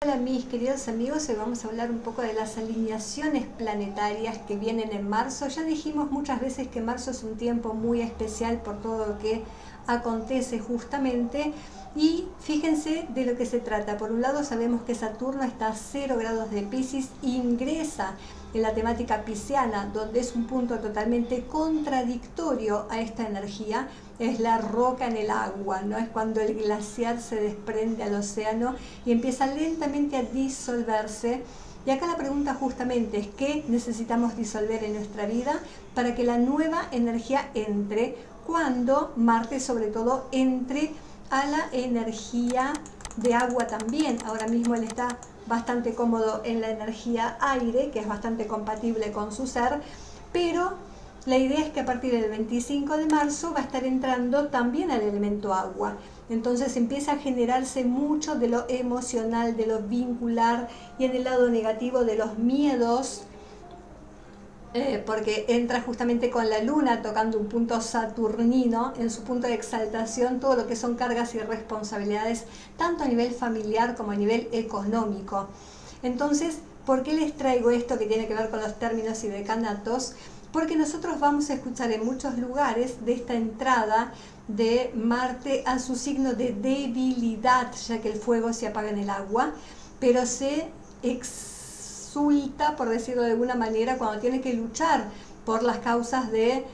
Hola mis queridos amigos, hoy vamos a hablar un poco de las alineaciones planetarias que vienen en marzo. Ya dijimos muchas veces que marzo es un tiempo muy especial por todo lo que acontece justamente, y fíjense de lo que se trata. Por un lado sabemos que Saturno está a 0 grados de Piscis, ingresa en la temática pisciana, donde es un punto totalmente contradictorio a esta energía. Es la roca en el agua, ¿no? Es cuando el glaciar se desprende al océano y empieza lentamente a disolverse. Y acá la pregunta justamente es: ¿qué necesitamos disolver en nuestra vida para que la nueva energía entre? Cuando Marte sobre todo entre a la energía de agua también. Ahora mismo él está bastante cómodo en la energía aire, que es bastante compatible con su ser, pero la idea es que a partir del 25 de marzo va a estar entrando también al elemento agua. Entonces empieza a generarse mucho de lo emocional, de lo vincular, y en el lado negativo de los miedos, porque entra justamente con la luna tocando un punto saturnino en su punto de exaltación, todo lo que son cargas y responsabilidades, tanto a nivel familiar como a nivel económico. Entonces, ¿por qué les traigo esto que tiene que ver con los términos y decanatos? Porque nosotros vamos a escuchar en muchos lugares de esta entrada de Marte a su signo de debilidad, ya que el fuego se apaga en el agua, pero se exulta, por decirlo de alguna manera, cuando tiene que luchar por las causas de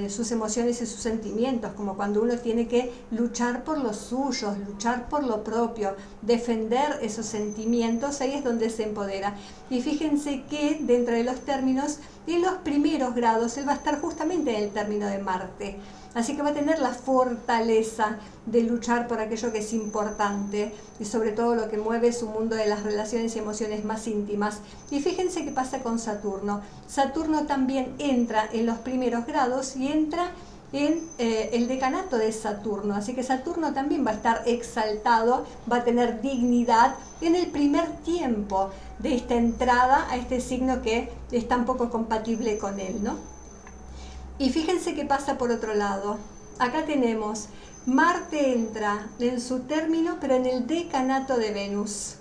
sus emociones y sus sentimientos, como cuando uno tiene que luchar por los suyos, luchar por lo propio, defender esos sentimientos. Ahí es donde se empodera. Y fíjense que dentro de los términos, en los primeros grados, él va a estar justamente en el término de Marte. Así que va a tener la fortaleza de luchar por aquello que es importante, y sobre todo lo que mueve su mundo de las relaciones y emociones más íntimas. Y fíjense qué pasa con Saturno. Saturno también entra en los primeros grados y entra en el decanato de Saturno. Así que Saturno también va a estar exaltado, va a tener dignidad en el primer tiempo de esta entrada a este signo que es tan poco compatible con él, ¿no? Y fíjense qué pasa por otro lado. Acá tenemos Marte entra en su término, pero en el decanato de Venus.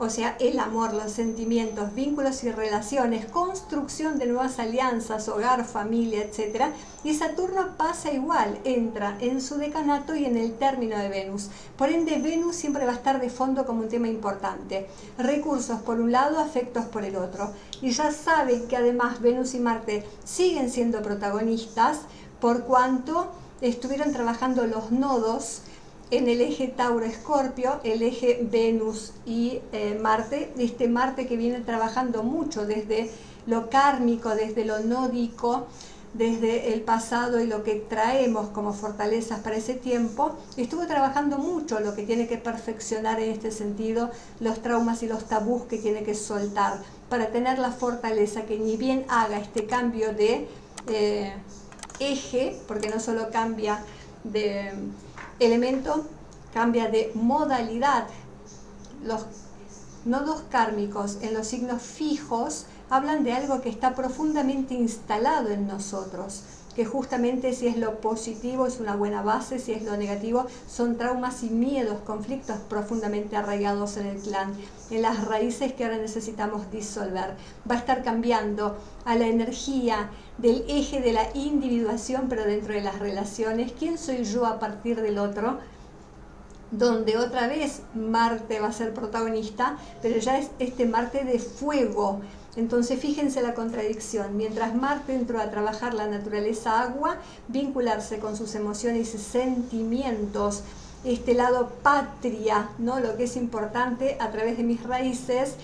O sea, el amor, los sentimientos, vínculos y relaciones, construcción de nuevas alianzas, hogar, familia, etc. Y Saturno pasa igual, entra en su decanato y en el término de Venus. Por ende, Venus siempre va a estar de fondo como un tema importante. Recursos por un lado, afectos por el otro. Y ya saben que además Venus y Marte siguen siendo protagonistas, por cuanto estuvieron trabajando los nodos en el eje Tauro-Escorpio, el eje Venus y Marte, este Marte que viene trabajando mucho desde lo kármico, desde lo nódico, desde el pasado y lo que traemos como fortalezas para ese tiempo. Estuvo trabajando mucho lo que tiene que perfeccionar en este sentido, los traumas y los tabús que tiene que soltar para tener la fortaleza que, ni bien haga este cambio de eje, porque no solo cambia de elemento, cambia de modalidad. Los nodos kármicos en los signos fijos hablan de algo que está profundamente instalado en nosotros, que justamente si es lo positivo es una buena base, si es lo negativo son traumas y miedos, conflictos profundamente arraigados en el clan, en las raíces que ahora necesitamos disolver. Va a estar cambiando a la energía del eje de la individuación, pero dentro de las relaciones. ¿Quién soy yo a partir del otro? Donde otra vez Marte va a ser protagonista, pero ya es este Marte de fuego. Entonces fíjense la contradicción. Mientras Marte entró a trabajar la naturaleza agua, vincularse con sus emociones y sentimientos, este lado patria, ¿no? Lo que es importante a través de mis raíces.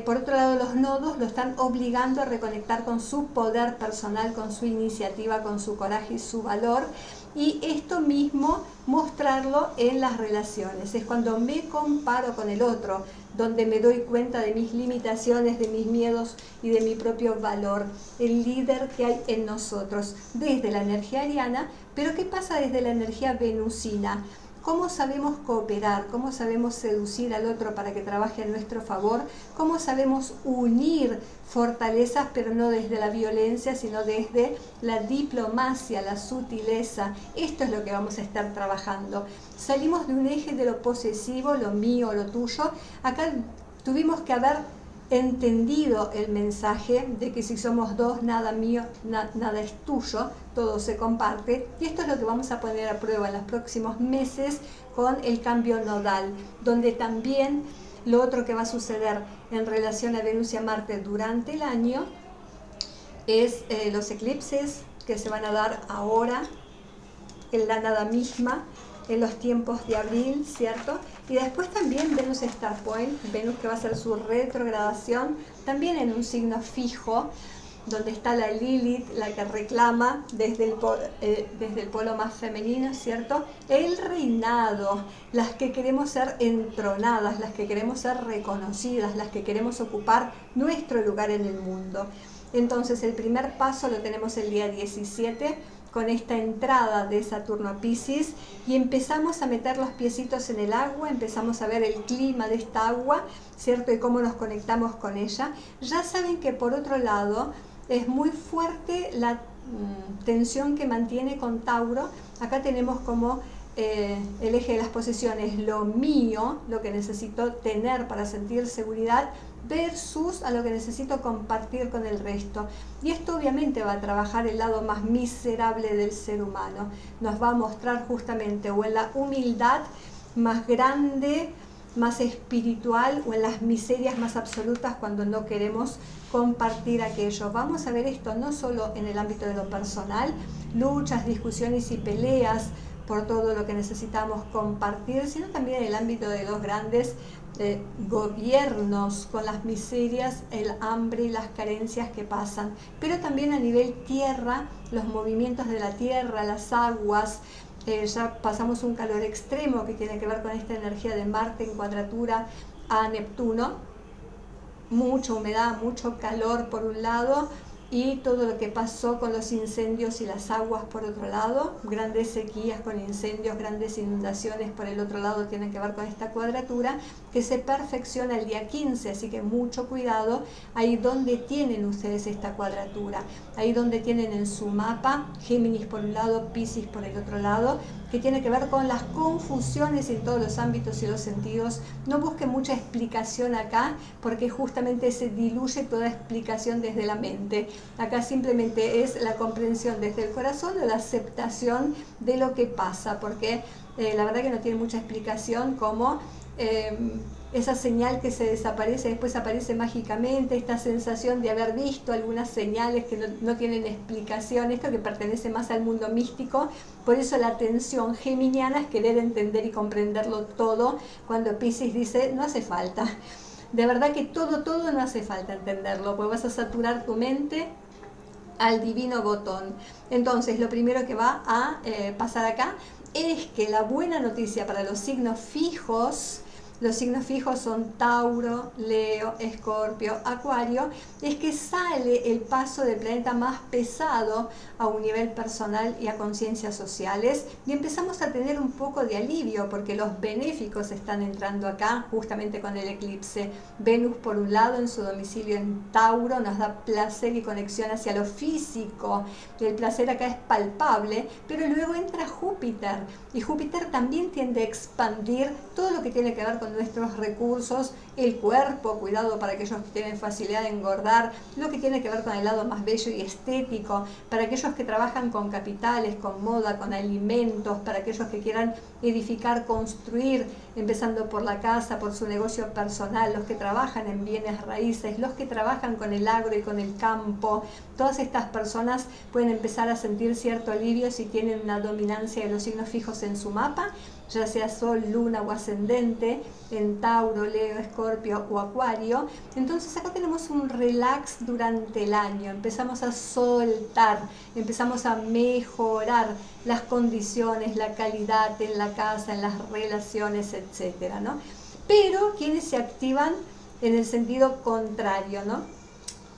Por otro lado, los nodos lo están obligando a reconectar con su poder personal, con su iniciativa, con su coraje y su valor. Y esto mismo mostrarlo en las relaciones. Es cuando me comparo con el otro, donde me doy cuenta de mis limitaciones, de mis miedos y de mi propio valor. El líder que hay en nosotros desde la energía ariana. Pero ¿qué pasa desde la energía venusina? cómo sabemos cooperar, cómo sabemos seducir al otro para que trabaje a nuestro favor, cómo sabemos unir fortalezas, pero no desde la violencia, sino desde la diplomacia, la sutileza. Esto es lo que vamos a estar trabajando. Salimos de un eje de lo posesivo, lo mío, lo tuyo. Acá tuvimos que haber entendido el mensaje de que si somos dos, nada mío, nada es tuyo, todo se comparte, y esto es lo que vamos a poner a prueba en los próximos meses con el cambio nodal, donde también lo otro que va a suceder en relación a Venus y a Marte durante el año es los eclipses que se van a dar ahora en la nada misma, en los tiempos de abril, ¿cierto? Y después también Venus Star Point, Venus que va a hacer su retrogradación, también en un signo fijo, donde está la Lilith, la que reclama desde el polo más femenino, ¿cierto? El reinado, las que queremos ser entronadas, las que queremos ser reconocidas, las que queremos ocupar nuestro lugar en el mundo. Entonces el primer paso lo tenemos el día 17, con esta entrada de Saturno a Piscis, y empezamos a meter los piecitos en el agua, empezamos a ver el clima de esta agua, ¿cierto? Y cómo nos conectamos con ella. Ya saben que por otro lado es muy fuerte la tensión que mantiene con Tauro. Acá tenemos como el eje de las posesiones, lo mío, lo que necesito tener para sentir seguridad, versus a lo que necesito compartir con el resto. Y esto obviamente va a trabajar el lado más miserable del ser humano. Nos va a mostrar justamente o en la humildad más grande, más espiritual, o en las miserias más absolutas cuando no queremos compartir aquello. Vamos a ver esto no solo en el ámbito de lo personal, luchas, discusiones y peleas por todo lo que necesitamos compartir, sino también en el ámbito de los grandes gobiernos, con las miserias, el hambre y las carencias que pasan, pero también a nivel tierra, los movimientos de la tierra, las aguas. Ya pasamos un calor extremo que tiene que ver con esta energía de Marte en cuadratura a Neptuno, mucha humedad, mucho calor por un lado, y todo lo que pasó con los incendios y las aguas por otro lado, grandes sequías con incendios, grandes inundaciones por el otro lado, tienen que ver con esta cuadratura que se perfecciona el día 15, así que mucho cuidado ahí donde tienen ustedes esta cuadratura, ahí donde tienen en su mapa Géminis por un lado, Piscis por el otro lado, que tiene que ver con las confusiones en todos los ámbitos y los sentidos. No busquen mucha explicación acá, porque justamente se diluye toda explicación desde la mente. Acá simplemente es la comprensión desde el corazón, la aceptación de lo que pasa, porque la verdad que no tiene mucha explicación, como esa señal que se desaparece, después aparece mágicamente, esta sensación de haber visto algunas señales que no tienen explicación, esto que pertenece más al mundo místico. Por eso la tensión geminiana es querer entender y comprenderlo todo, cuando Piscis dice no hace falta. De verdad que todo no hace falta entenderlo, porque vas a saturar tu mente al divino botón. Entonces lo primero que va a pasar acá es que la buena noticia para los signos fijos son Tauro, Leo, Escorpio, Acuario, es que sale el paso del planeta más pesado a un nivel personal y a conciencias sociales, y empezamos a tener un poco de alivio porque los benéficos están entrando acá justamente con el eclipse. Venus por un lado en su domicilio en Tauro nos da placer y conexión hacia lo físico, el placer acá es palpable, pero luego entra Júpiter, y Júpiter también tiende a expandir todo lo que tiene que ver con nuestros recursos, el cuerpo, cuidado para aquellos que tienen facilidad de engordar, lo que tiene que ver con el lado más bello y estético, para aquellos que trabajan con capitales, con moda, con alimentos, para aquellos que quieran edificar, construir, empezando por la casa, por su negocio personal, los que trabajan en bienes raíces, los que trabajan con el agro y con el campo. Todas estas personas pueden empezar a sentir cierto alivio si tienen una dominancia de los signos fijos en su mapa, ya sea Sol, Luna o Ascendente, en Tauro, Leo, Escorpio o Acuario. Entonces acá tenemos un relax durante el año, empezamos a soltar, empezamos a mejorar las condiciones, la calidad en la casa, en las relaciones, etcétera, ¿no? Pero quienes se activan en el sentido contrario, ¿no?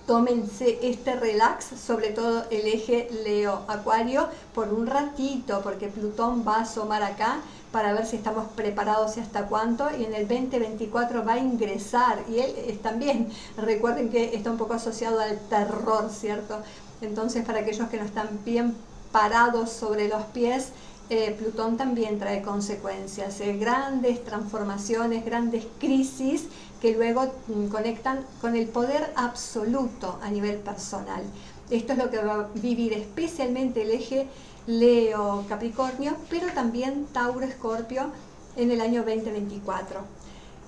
tómense este relax, sobre todo el eje Leo Acuario, por un ratito, porque Plutón va a asomar acá para ver si estamos preparados y hasta cuánto, y en el 2024 va a ingresar, y él también, recuerden que está un poco asociado al terror, ¿cierto? Entonces, para aquellos que no están bien parados sobre los pies, Plutón también trae consecuencias, grandes transformaciones, grandes crisis que luego conectan con el poder absoluto a nivel personal. Esto es lo que va a vivir especialmente el eje Leo Capricornio, pero también Tauro Escorpio en el año 2024.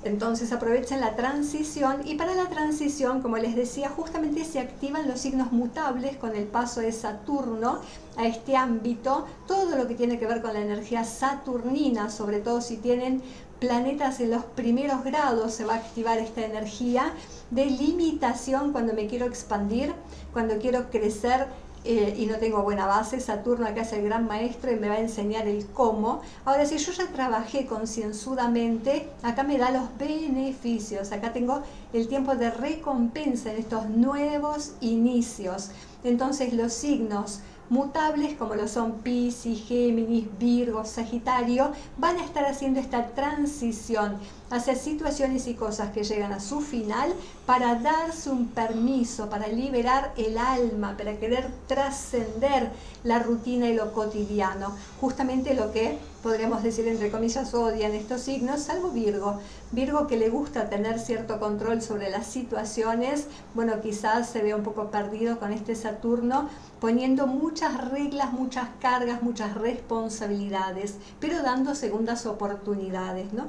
Entonces aprovechen la transición, y para la transición, como les decía, justamente se activan los signos mutables con el paso de Saturno a este ámbito, todo lo que tiene que ver con la energía saturnina, sobre todo si tienen planetas en los primeros grados, se va a activar esta energía de limitación cuando me quiero expandir, cuando quiero crecer. Y no tengo buena base. Saturno acá es el gran maestro y me va a enseñar el cómo. Ahora, si yo ya trabajé concienzudamente, acá me da los beneficios, acá tengo el tiempo de recompensa en estos nuevos inicios. Entonces los signos mutables, como lo son Piscis, Géminis, Virgo, Sagitario, van a estar haciendo esta transición hacia situaciones y cosas que llegan a su final para darse un permiso, para liberar el alma, para querer trascender la rutina y lo cotidiano. Justamente lo que podríamos decir entre comillas odian estos signos, salvo Virgo. Virgo, que le gusta tener cierto control sobre las situaciones, bueno, quizás se vea un poco perdido con este Saturno, poniendo muchas reglas, muchas cargas, muchas responsabilidades, pero dando segundas oportunidades, ¿no?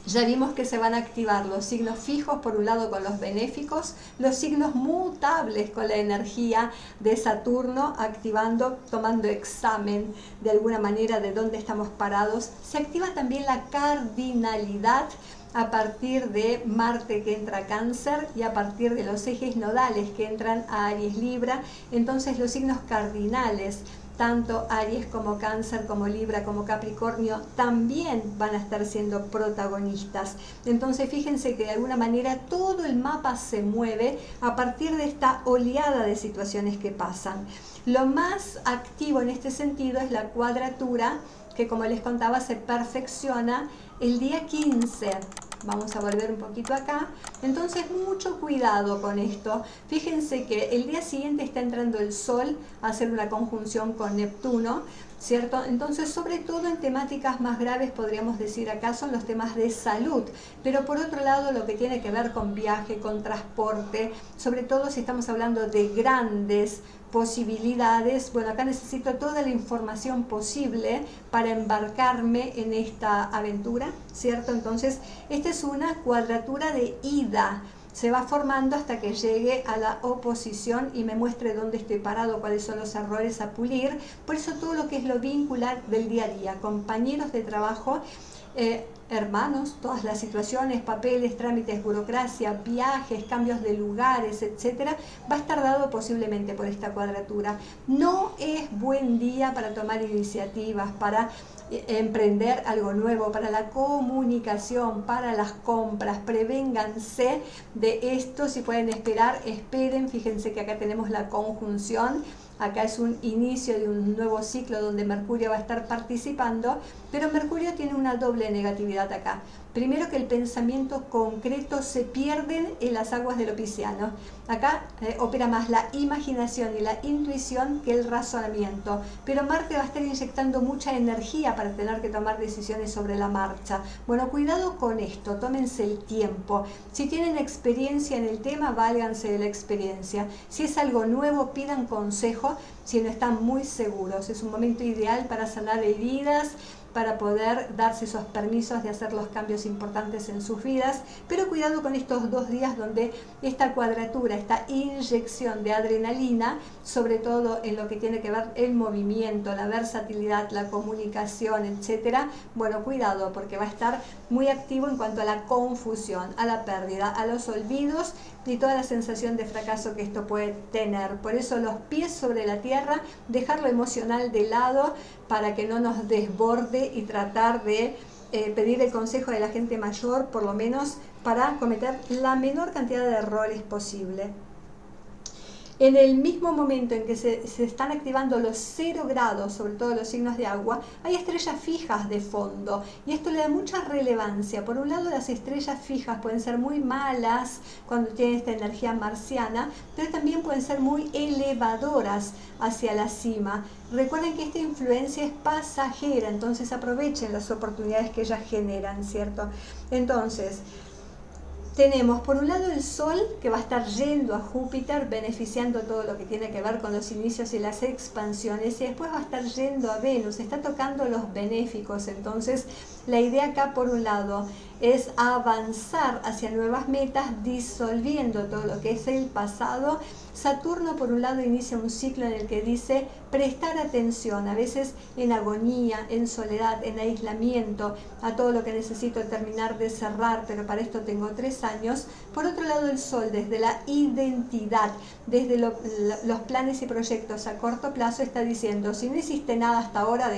Ya vimos que se van a activar los signos fijos, por un lado con los benéficos, los signos mutables con la energía de Saturno, activando, tomando examen de alguna manera de dónde estamos parados. Se activa también la cardinalidad a partir de Marte, que entra a Cáncer, y a partir de los ejes nodales que entran a Aries, Libra. Entonces los signos cardinales, tanto Aries como Cáncer, como Libra, como Capricornio, también van a estar siendo protagonistas. Entonces fíjense que de alguna manera todo el mapa se mueve a partir de esta oleada de situaciones que pasan. Lo más activo en este sentido es la cuadratura, que como les contaba se perfecciona el día 15. Vamos a volver un poquito acá. Entonces mucho cuidado con esto. Fíjense que el día siguiente está entrando el Sol a hacer una conjunción con Neptuno, ¿cierto? Entonces, sobre todo en temáticas más graves, podríamos decir acá, son los temas de salud. Pero por otro lado, lo que tiene que ver con viaje, con transporte, sobre todo si estamos hablando de grandes posibilidades, bueno, acá necesito toda la información posible para embarcarme en esta aventura, ¿cierto? Entonces, esta es una cuadratura de ida. Se va formando hasta que llegue a la oposición y me muestre dónde estoy parado, cuáles son los errores a pulir. Por eso todo lo que es lo vincular del día a día, compañeros de trabajo, hermanos, todas las situaciones, papeles, trámites, burocracia, viajes, cambios de lugares, etcétera, va a estar dado posiblemente por esta cuadratura. No es buen día para tomar iniciativas, para emprender algo nuevo, para la comunicación, para las compras. Prevénganse de esto. Si pueden esperar, esperen. Fíjense que acá tenemos la conjunción. Acá es un inicio de un nuevo ciclo donde Mercurio va a estar participando, pero Mercurio tiene una doble negatividad acá. Primero, que el pensamiento concreto se pierde en las aguas del Pisciano. Acá opera más la imaginación y la intuición que el razonamiento. Pero Marte va a estar inyectando mucha energía para tener que tomar decisiones sobre la marcha. Bueno, cuidado con esto, tómense el tiempo. Si tienen experiencia en el tema, válganse de la experiencia. Si es algo nuevo, pidan consejo si no están muy seguros. Es un momento ideal para sanar heridas, para poder darse esos permisos de hacer los cambios importantes en sus vidas, pero cuidado con estos 2 días donde esta cuadratura, esta inyección de adrenalina, sobre todo en lo que tiene que ver el movimiento, la versatilidad, la comunicación, etcétera, bueno, cuidado, porque va a estar muy activo en cuanto a la confusión, a la pérdida, a los olvidos y toda la sensación de fracaso que esto puede tener. Por eso los pies sobre la tierra, dejar lo emocional de lado para que no nos desborde, y tratar de pedir el consejo de la gente mayor, por lo menos para cometer la menor cantidad de errores posible. En el mismo momento en que se están activando los 0 grados, sobre todo los signos de agua, hay estrellas fijas de fondo y esto le da mucha relevancia. Por un lado, las estrellas fijas pueden ser muy malas cuando tienen esta energía marciana, pero también pueden ser muy elevadoras hacia la cima. Recuerden que esta influencia es pasajera, entonces aprovechen las oportunidades que ellas generan, ¿cierto? Entonces, tenemos por un lado el Sol, que va a estar yendo a Júpiter, beneficiando todo lo que tiene que ver con los inicios y las expansiones, y después va a estar yendo a Venus, está tocando los benéficos. Entonces la idea acá por un lado es avanzar hacia nuevas metas, disolviendo todo lo que es el pasado. Saturno por un lado inicia un ciclo en el que dice prestar atención, a veces en agonía, en soledad, en aislamiento, a todo lo que necesito terminar de cerrar, pero para esto tengo 3 años. Por otro lado, el Sol desde la identidad, desde los planes y proyectos a corto plazo está diciendo, si no hiciste nada hasta ahora,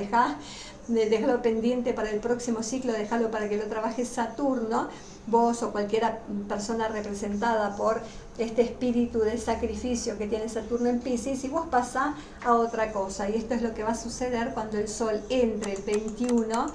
déjalo pendiente para el próximo ciclo, déjalo para que lo trabaje Saturno, vos o cualquier persona representada por este espíritu de sacrificio que tiene Saturno en Piscis, y vos pasás a otra cosa. Y esto es lo que va a suceder cuando el Sol entre el 21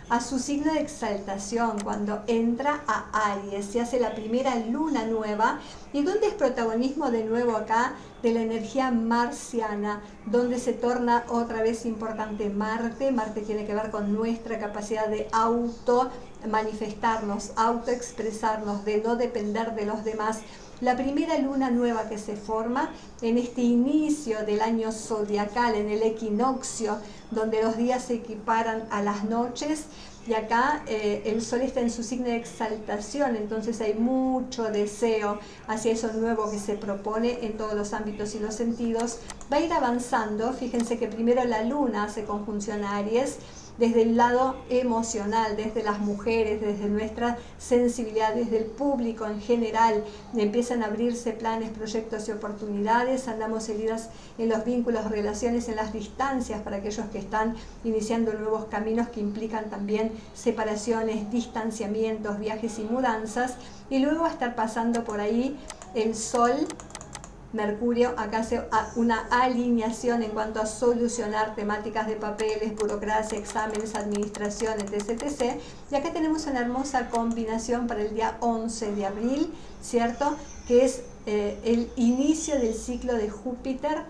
a su signo de exaltación, cuando entra a Aries, se hace la primera luna nueva. ¿Y dónde es protagonismo de nuevo acá? De la energía marciana, donde se torna otra vez importante Marte. Marte tiene que ver con nuestra capacidad de auto manifestarnos, autoexpresarnos, de no depender de los demás. La primera luna nueva que se forma en este inicio del año zodiacal, en el equinoccio, donde los días se equiparan a las noches, y acá el Sol está en su signo de exaltación, entonces hay mucho deseo hacia eso nuevo que se propone en todos los ámbitos y los sentidos. Va a ir avanzando, fíjense que primero la luna hace conjunción a Aries, desde el lado emocional, desde las mujeres, desde nuestra sensibilidad, desde el público en general, empiezan a abrirse planes, proyectos y oportunidades. Andamos heridas en los vínculos, relaciones, en las distancias para aquellos que están iniciando nuevos caminos que implican también separaciones, distanciamientos, viajes y mudanzas. Y luego va a estar pasando por ahí el Sol, Mercurio, acá hace una alineación en cuanto a solucionar temáticas de papeles, burocracia, exámenes, administración, etc, etc. Y acá tenemos una hermosa combinación para el día 11 de abril, ¿cierto? Que es el inicio del ciclo de Júpiter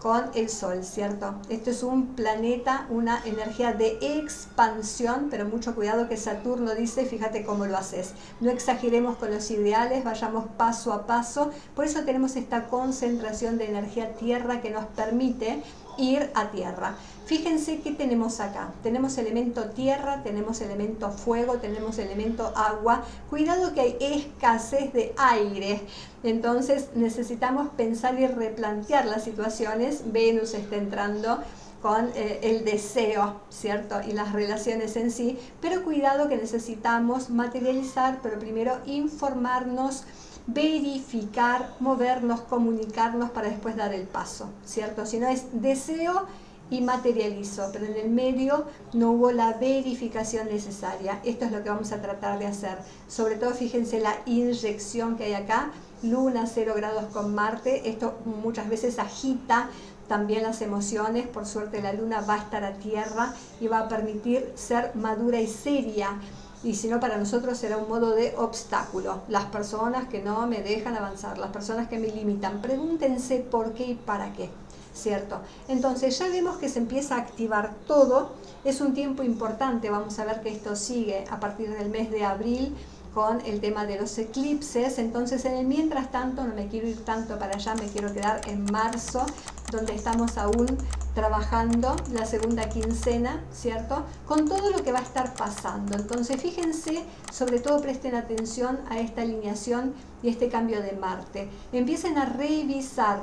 con el Sol, ¿cierto? Esto es un planeta, una energía de expansión, pero mucho cuidado que Saturno dice, fíjate cómo lo haces. No exageremos con los ideales, vayamos paso a paso. Por eso tenemos esta concentración de energía tierra que nos permite ir a tierra. Fíjense qué tenemos acá. Tenemos elemento tierra, tenemos elemento fuego, tenemos elemento agua. Cuidado que hay escasez de aire. Entonces necesitamos pensar y replantear las situaciones. Venus está entrando con el deseo, ¿cierto? Y las relaciones en sí. Pero cuidado que necesitamos materializar, pero primero informarnos, verificar, movernos, comunicarnos para después dar el paso, ¿cierto? Si no es deseo y materializo, pero en el medio no hubo la verificación necesaria. Esto es lo que vamos a tratar de hacer. Sobre todo fíjense la inyección que hay acá, Luna 0 grados con Marte. Esto muchas veces agita también las emociones. Por suerte la Luna va a estar a tierra y va a permitir ser madura y seria. Y si no, para nosotros será un modo de obstáculo. Las personas que no me dejan avanzar, las personas que me limitan, pregúntense por qué y para qué, ¿cierto? Entonces ya vemos que se empieza a activar todo. Es un tiempo importante. Vamos a ver que esto sigue a partir del mes de abril con el tema de los eclipses. Entonces en el mientras tanto, no me quiero ir tanto para allá, me quiero quedar en marzo, donde estamos aún trabajando la segunda quincena, ¿cierto? Con todo lo que va a estar pasando. Entonces fíjense, sobre todo presten atención a esta alineación y este cambio de Marte. Empiecen a revisar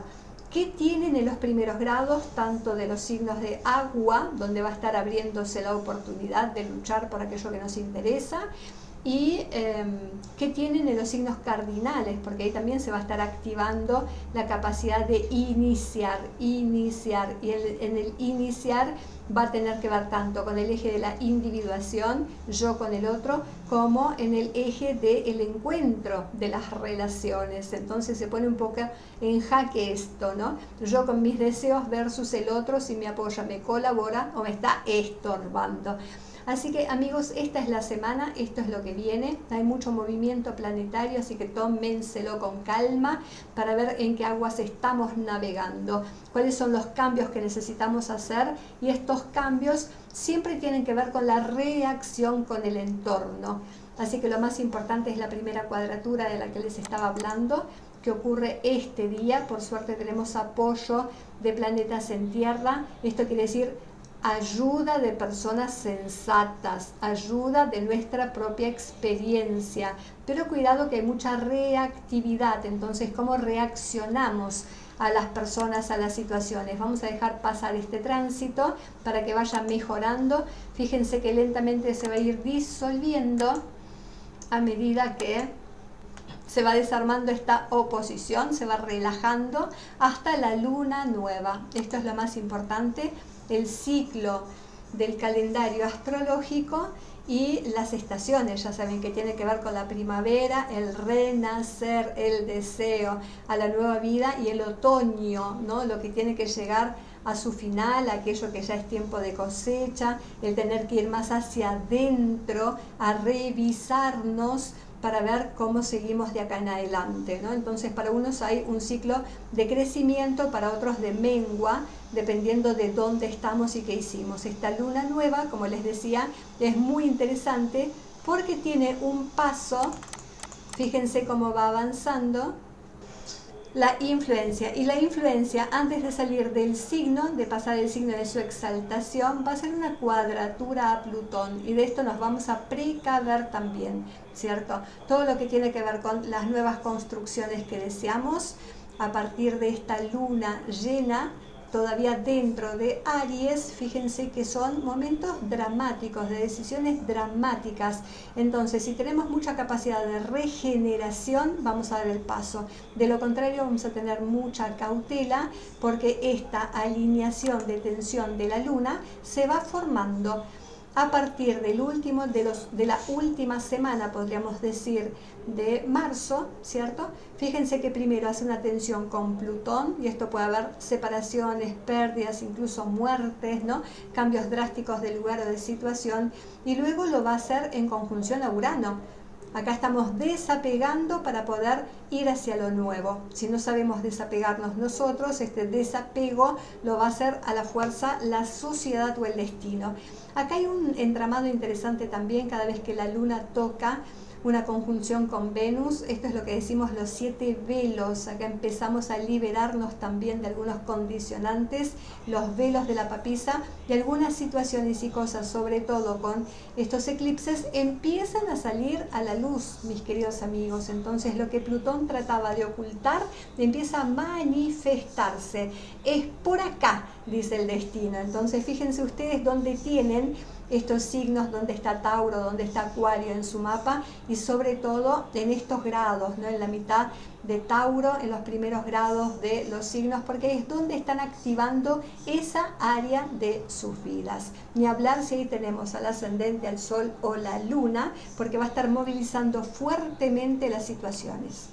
qué tienen en los primeros grados, tanto de los signos de agua, donde va a estar abriéndose la oportunidad de luchar por aquello que nos interesa, y qué tienen en los signos cardinales, porque ahí también se va a estar activando la capacidad de iniciar, y en el iniciar va a tener que ver tanto con el eje de la individuación, yo con el otro, como en el eje del encuentro de las relaciones. Entonces se pone un poco en jaque esto, ¿no? Yo con mis deseos versus el otro, si me apoya, me colabora o me está estorbando. Así que amigos, esta es la semana, esto es lo que viene, hay mucho movimiento planetario, así que tómenselo con calma para ver en qué aguas estamos navegando, cuáles son los cambios que necesitamos hacer, y estos cambios siempre tienen que ver con la reacción con el entorno. Así que lo más importante es la primera cuadratura de la que les estaba hablando, que ocurre este día. Por suerte tenemos apoyo de planetas en tierra, esto quiere decir ayuda de personas sensatas, ayuda de nuestra propia experiencia, pero cuidado que hay mucha reactividad. Entonces, ¿cómo reaccionamos a las personas, a las situaciones? Vamos a dejar pasar este tránsito para que vaya mejorando. Fíjense que lentamente se va a ir disolviendo a medida que se va desarmando esta oposición, se va relajando hasta la luna nueva. Esto es lo más importante, el ciclo del calendario astrológico y las estaciones. Ya saben que tiene que ver con la primavera, el renacer, el deseo a la nueva vida, y el otoño, ¿no? Lo que tiene que llegar a su final, aquello que ya es tiempo de cosecha, el tener que ir más hacia adentro, a revisarnos para ver cómo seguimos de acá en adelante, ¿no? Entonces para unos hay un ciclo de crecimiento, para otros de mengua, dependiendo de dónde estamos y qué hicimos. Esta luna nueva, como les decía, es muy interesante porque tiene un paso, fíjense cómo va avanzando, la influencia. Y la influencia, antes de salir del signo, de pasar el signo de su exaltación, va a ser una cuadratura a Plutón, y de esto nos vamos a precaver también, ¿cierto? Todo lo que tiene que ver con las nuevas construcciones que deseamos a partir de esta luna llena, todavía dentro de Aries. Fíjense que son momentos dramáticos, de decisiones dramáticas. Entonces, si tenemos mucha capacidad de regeneración, vamos a dar el paso. De lo contrario, vamos a tener mucha cautela, porque esta alineación de tensión de la luna se va formando a partir del último, de la última semana, podríamos decir, de marzo, ¿cierto? Fíjense que primero hace una tensión con Plutón, y esto puede haber separaciones, pérdidas, incluso muertes, ¿no? Cambios drásticos de lugar o de situación, y luego lo va a hacer en conjunción a Urano. Acá estamos desapegando para poder ir hacia lo nuevo. Si no sabemos desapegarnos nosotros, este desapego lo va a hacer a la fuerza la sociedad o el destino. Acá hay un entramado interesante también cada vez que la luna toca una conjunción con Venus. Esto es lo que decimos los 7 velos. Acá empezamos a liberarnos también de algunos condicionantes, los velos de la papisa, y algunas situaciones y cosas, sobre todo con estos eclipses, empiezan a salir a la luz, mis queridos amigos. Entonces lo que Plutón trataba de ocultar empieza a manifestarse. Es por acá, dice el destino. Entonces fíjense ustedes dónde tienen estos signos, dónde está Tauro, dónde está Acuario en su mapa, y sobre todo en estos grados, ¿no? En la mitad de Tauro, en los primeros grados de los signos, porque es donde están activando esa área de sus vidas. Ni hablar si ahí tenemos al ascendente, al sol o la luna, porque va a estar movilizando fuertemente las situaciones.